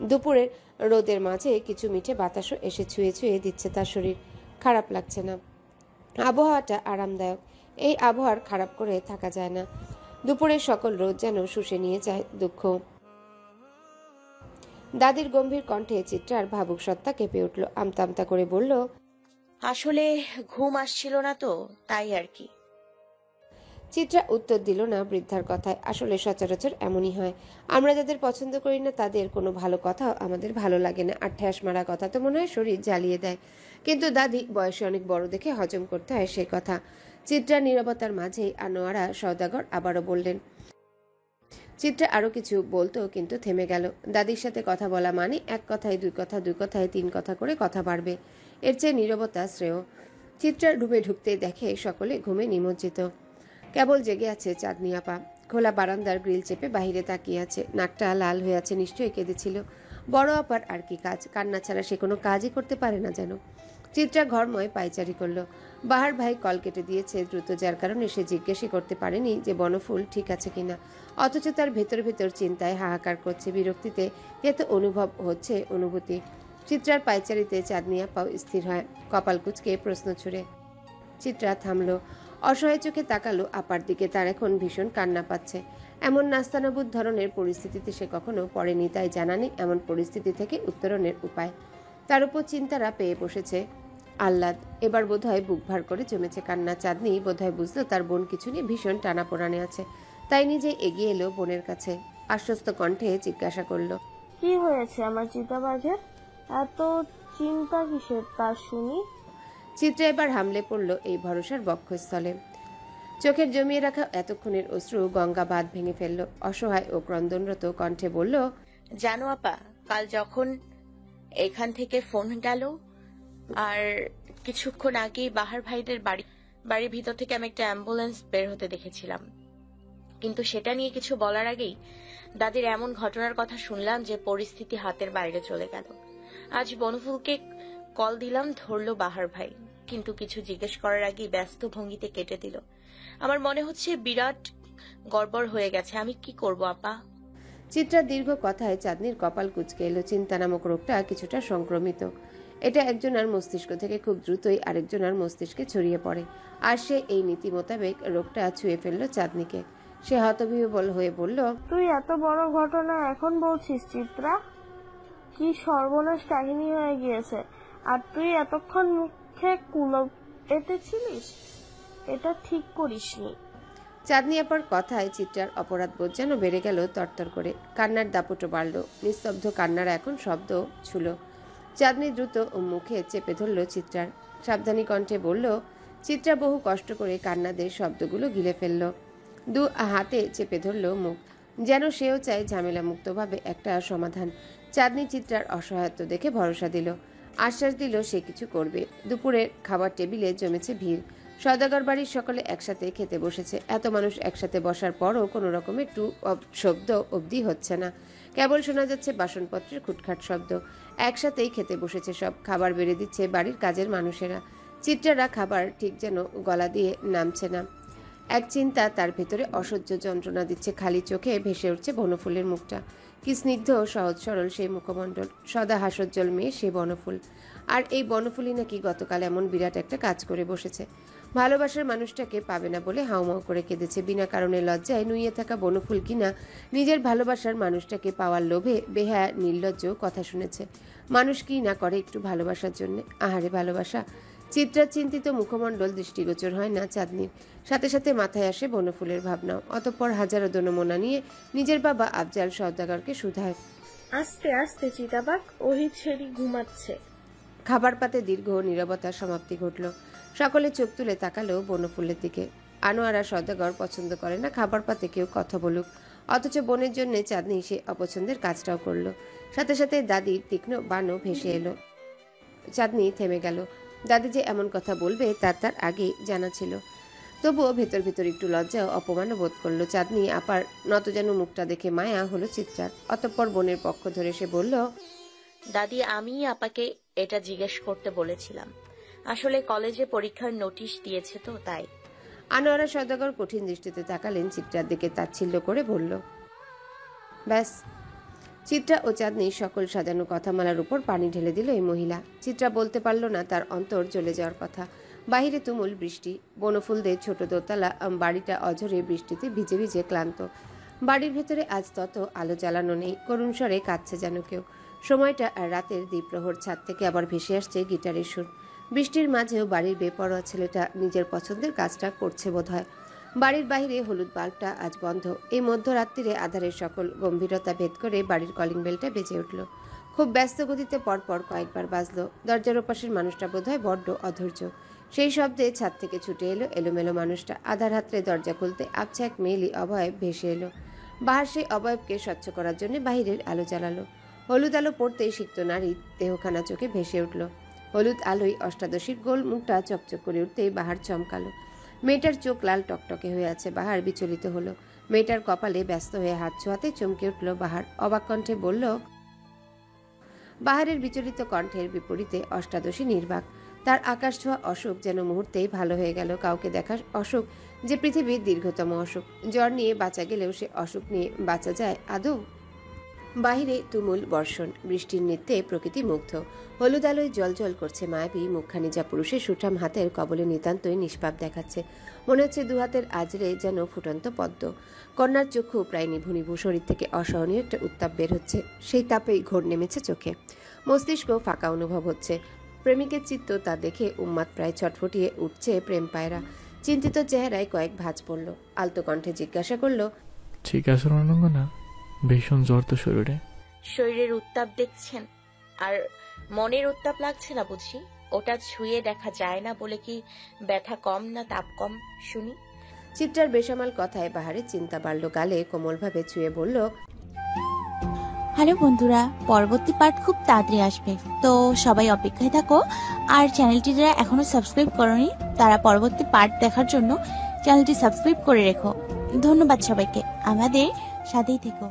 দুপুরের রোদের মাঝে কিছু মিঠে বাতাসও এসে ছুঁয়ে ছুঁয়ে দিচ্ছে তার শরীর। খারাপ লাগছে না, আবহাওয়াটা আরামদায়ক। এই আবহাওয়ার খারাপ করে থাকা যায় না। দুপুরের সকল রোদ যেন শুষে নিয়ে যায় দুঃখ। দাদির গম্ভীর কণ্ঠে চিত্রার ভাবুক সত্তা কেঁপে উঠল। আমতা আমতা করে বলল, আসলে ঘুম আসছিল না তো, তাই আর কি। চিত্রা উত্তর দিল না বৃদ্ধার কথায়। আসলে সচরাচর এমনই হয়, আমরা যাদের পছন্দ করি না তাদের কোনো ভালো কথা আমাদের ভালো লাগে না, আর ঠ্যাস মারা কথা তো মনে হয় শরীর জ্বালিয়ে দেয়। কিন্তু দাদি বয়সে অনেক বড় দেখে হজম করতে হয় সেই কথা। চিত্রা নীরবতার মাঝেই আনোয়ারা সওদাগর আবারও বললেন। চিত্রা আরো কিছু বলতো কিন্তু থেমে গেল। দাদির সাথে কথা বলা মানে এক কথায় দুই কথা, দুই কথায় তিন কথা করে কথা বাড়বে, এর চেয়ে নীরবতা শ্রেয়। চিত্রার রুমে ঢুকতেই দেখে সকলে ঘুমে নিমজ্জিত। কেবল জেগে আছে চাঁদনি আপা। খোলা বারান্দার গ্রিল চেপে বাহিরে তাকিয়ে আছে, নাকটা লাল হয়ে আছে, নিশ্চয়ই কেঁদেছিল। বড় আপার আর কি কাজ, কান্না ছাড়া সে কোনো কাজই করতে পারে না যেন। চিত্রা ঘরময় পায়চারি করলো। বাহার ভাই কল কেটে দিয়েছে দ্রুত, যার কারণে সে জিজ্ঞেসই করতে পারেনি যে বনফুল ঠিক আছে কিনা। অথচ তার ভেতর ভেতর চিন্তায় হাহাকার করছে, বিরক্তিতে এত অনুভব হচ্ছে অনুভূতি। চিত্রার পায়চারিতে চাঁদনি আপাও স্থির হয়, কপাল কুঁচকে প্রশ্ন ছুড়ে। চিত্রা থামলো, অসহায় চোখে তাকালো আপার দিকে। তার এখন ভীষণ কান্না পাচ্ছে। এমন নাস্তানাবুদ ধরনের পরিস্থিতিতে সে কখনো পড়েনি, তাই জানা নেই এমন পরিস্থিতি থেকে উত্তরণের উপায়। তার উপর চিন্তারা পেয়ে বসেছে আহ্লাদ। এবার বোধহয় বুক ভার করে জমেছে কান্না। চাঁদনি বোধহয় বুঝলো তার বোন কিছু নিয়ে ভীষণ টানাপোড়ানে আছে, তাই নিজে এগিয়ে এলো বোনের কাছে। আশ্বস্ত কণ্ঠে জিজ্ঞাসা করলো, কি হয়েছে আমার চিতাবাঘের? এত চিন্তা কিসের তা শুনি। চিত্রা এবার হামলে পড়ল এই ভরসার বক্ষস্থলে। চোখের জমিয়ে রাখা এতক্ষণের অশ্রু গঙ্গা বাঁধ ভেঙে ফেলল। অসহায় ও ক্রন্দনরত কণ্ঠে বলল, জানো আপা, কাল যখন এখান থেকে ফোন গেল আর কিছুক্ষণ আগেই বাহার ভাইদের বাড়ির ভিতর থেকে আমি একটা অ্যাম্বুলেন্স বের হতে দেখেছিলাম। কিন্তু সেটা নিয়ে কিছু বলার আগেই দাদির এমন ঘটনার কথা শুনলাম যে পরিস্থিতি হাতের বাইরে চলে গেল। আজ বনফুলকে কল দিলাম, ধরলো বাহার ভাই, কিন্তু কিছু জিজ্ঞেস করার আগেই ব্যস্ত ভঙ্গিতে কেটে দিল। আমার মনে হচ্ছে বিরাট গড়বড় হয়ে গেছে। আমি কি করব আপা? চিত্রার দীর্ঘ কথায় চাঁদনির কপাল কুঁচকে এলো। চিন্তা নামক রোগটা কিছুটা সংক্রমিত। এটা একজনের মস্তিষ্ক থেকে খুব দ্রুতই আরেকজনের মস্তিষ্কে ছড়িয়ে পড়ে, আর সে এই নীতি মোতাবেক রোগটা ছুঁয়ে ফেললো চাঁদনিকে। সে হতবিহ্বল হয়ে বলল, তুই এত বড় ঘটনা এখন বলছিস চিত্রা? কি সর্বনাশ কাহিনী হয়ে গিয়েছে, আর তুই এতক্ষণ মুখে কুলো এঁটেছিলিস? এটা ঠিক করিসনি। চাঁদনি আপার কথায় চিত্রার অপরাধ বোধ যেন বেড়ে গেল তরতর করে। কান্নার দাপটও বাড়ল, নিস্তব্ধ কান্নার এখন শব্দ ছিল। চাঁদনি দ্রুত মুখে চেপে ধরল চিত্রার, সাবধানী কণ্ঠে বলল। চিত্রা বহু কষ্ট করে কান্নাদের শব্দগুলো গিলে ফেলল, দু হাতে চেপে ধরল মুখ, যেন সেও চায় ঝামেলা মুক্তভাবে একটা সমাধান। চাঁদনি চিত্রার অসহায়ত্ব দেখে ভরসা দিল, আশ্বাস দিল সে কিছু করবে। দুপুরের খাবার টেবিলে জমেছে ভিড়। সওদাগর বাড়ির সকলে একসাথে খেতে বসেছে। এত মানুষ একসাথে বসার পরও কোনো রকমের শব্দ অবধি হচ্ছে না, কেবল শোনা যাচ্ছে বাসনপত্রের খুটখাট শব্দ। একসাথেই খেতে বসেছে সব, খাবার বেড়ে দিচ্ছে বাড়ির কাজের মানুষেরা। চিত্রারা খাবার ঠিক যেন গলা দিয়ে নামছে না। এক চিন্তা তার ভেতরে অসহ্য যন্ত্রণা দিচ্ছে। খালি চোখে ভেসে উঠছে বনফুলের মুখটা। কি স্নিগ্ধ সহজ সরল সেই মুখমণ্ডল, সদা হাস্যোজ্জ্বল মেয়ে সে বনফুল। আর এই বনফুলই নাকি গতকাল এমন বিরাট একটা কাজ করে বসেছে। ভালোবাসার মানুষটাকে পাবে না বলে হাউমাউ করে কেঁদেছে। বিনা কারণে লজ্জায় নুইয়ে থাকা বনফুল কিনা নিজের ভালোবাসার মানুষটাকে পাওয়ার লোভে বেহায়া নির্লজ্জ কথা শুনেছে। মানুষ কি না করে একটু ভালোবাসার জন্য। আহারে ভালোবাসা! চিত্রার চিন্তিত মুখমণ্ডল দৃষ্টিগোচর হয় না চাঁদনির। সাথে সাথে মাথায় আসে বনফুলের ভাবনাও। অতঃপর হাজারো দনমনা নিয়ে নিজের বাবা আফজাল সওদাগরকে শুধায়, আস্তে আস্তে চিতাবাঘ, ওহিদ ছেড়ি ঘুমাচ্ছে। খাবার পাতে দীর্ঘ নীরবতার সমাপ্তি ঘটল। সকলে চোখ তুলে তাকালো বনফুলের দিকে। আনোয়ারা সওদাগর পছন্দ করে না খাবার পাতে কেউ কথা বলুক, অথচ বোনের জন্য চাঁদনি সে অপছন্দের কাজটাও করলো। সাথে সাথে দাদির তীক্ষ্ণ বাণও ভেসে এলো। চাঁদনি থেমে গেল। দাদি যে এমন কথা বলবে তার আগেই জানা ছিল। তবুও ভেতর ভেতর একটু লজ্জা ও অপমানও বোধ করলো। চাঁদনি আপার নতজানু মুখটা দেখে মায়া হলো চিত্রার। অতঃপর বোনের পক্ষ ধরে সে বলল, দাদি, আমি আপাকে এটা জিজ্ঞেস করতে বলেছিলাম। আসলে কলেজে পরীক্ষার নোটিশ দিয়েছে তো তাই। আনোয়ারা সওদাগর কঠিন দৃষ্টিতে তাকালেন চিত্রার দিকে, তাচ্ছিল্য করে বলল, ব্যাস। চিত্রা ও চাঁদনি সকল সাজানো কথামালার উপর পানি ঢেলে দিল এই মহিলা। চিত্রা বলতে পারল না তার অন্তর জ্বলে যাওয়ার কথা। বাহিরে তুমুল বৃষ্টি। বনফুলদের ছোট দোতলা বাড়িটা অঝরে বৃষ্টিতে ভিজে ভিজে ক্লান্ত। বাড়ির ভেতরে আজ তত আলো জ্বালানো নেই, করুণ স্বরে কাঁদছে যেন কেউ। সময়টা রাতের দ্বিপ্রহর। ছাদ থেকে আবার ভেসে আসছে গিটারের সুর। বৃষ্টির মাঝেও বাড়ির বেপরোয়া ছেলেটা নিজের পছন্দের কাজটা করছে বোধহয়। বাড়ির বাইরে হলুদ বাল্বটা আজ বন্ধ। এই মধ্যরাত্রিরে আধারের সকল গম্ভীরতা ভেদ করে বাড়ির কলিং বেলটা বেজে উঠল। খুব ব্যস্ত গতিতে পরপর কয়েকবার বাজলো। দরজার ওপাশের মানুষটা বোধহয় বড্ড অধৈর্য। সেই শব্দে ছাদ থেকে ছুটে এলো এলোমেলো মানুষটা। আধার হাতরে দরজা খুলতে আবছা এক মেয়েলি অবয়ব ভেসে এলো। বাহার সেই অবয়বকে স্বচ্ছ করার জন্য বাহিরের আলো জ্বালালো। হলুদ আলো পড়তেই সিক্ত নারী দেহখানা চোখে ভেসে উঠল। হলুদ আলোয় অষ্টাদশীর গোল মুখটা চকচক করে উঠতেই বাহার চমকালো। মেয়েটার চোখ লাল টকটকে হয়ে আছে। বাহার বিচলিত হলো। মেয়েটার কপালে ব্যস্ত হয়ে হাত ছোঁয়াতে চমকে উঠল বাহার। অবাক কণ্ঠে বলল। বাহারের বিচলিত কণ্ঠের বিপরীতে অষ্টাদশী নির্বাক। তার আকাশ ছোঁয়া অসুখ যেন মুহূর্তেই ভালো হয়ে গেল। কাউকে দেখার অসুখ, যে পৃথিবীর দীর্ঘতম অসুখ। জ্বর নিয়ে বাঁচা গেলেও সে অসুখ নিয়ে বাঁচা যায় আদৌ? বাহিরে তুমুল বর্ষণ, বৃষ্টির নৃত্যে প্রকৃতি মুগ্ধ। হলুদ আলোয় জল করছে মায়াবী মুখখানি, যা পুরুষের সুঠাম হাতের কবলে নিতান্তই নিষ্পাপ দেখাচ্ছে। মনে হচ্ছে দু হাতের আজরে যেন ফুটন্ত পদ্ম। কন্যার চক্ষু প্রায় নিভু নিভু, শরীর থেকে অসহনীয় একটা উত্তাপ বের হচ্ছে। সেই তাপেই ঘোর নেমেছে চোখে। মস্তিষ্ক ফাঁকা অনুভব হচ্ছে। প্রেমিকের চিত্ত তা দেখে উন্মাদ প্রায় ছটফটিয়ে উঠছে প্রেম পায়রা। চিন্তিত চেহারায় কয়েক ভাঁজ পড়ল। আলতো কণ্ঠে জিজ্ঞাসা করল, ঠিক আছে রণাঙ্গনা? ভীষণ জ্বর তো শরীরে। শরীরের উত্তাপ দেখছেন আর মনের উত্তাপ লাগছে না বুঝি? ওটা ছুঁয়ে দেখা যায় না বলে কি ব্যথা কম না তাপ কম শুনি? চিত্রার বেসামাল কথায় বাহারের চিন্তা বাড়ল। গালে কোমলভাবে ছুঁয়ে বলল, হ্যালো বন্ধুরা, পরবর্তী পার্ট খুব তাড়াতাড়ি আসবে, তো সবাই অপেক্ষায় থাকো। আর চ্যানেলটি যারা এখনো সাবস্ক্রাইব করোনি তারা পরবর্তী পার্ট দেখার জন্য চ্যানেলটি সাবস্ক্রাইব করে রেখো। ধন্যবাদ সবাইকে, আমাদের সাথেই থেকো।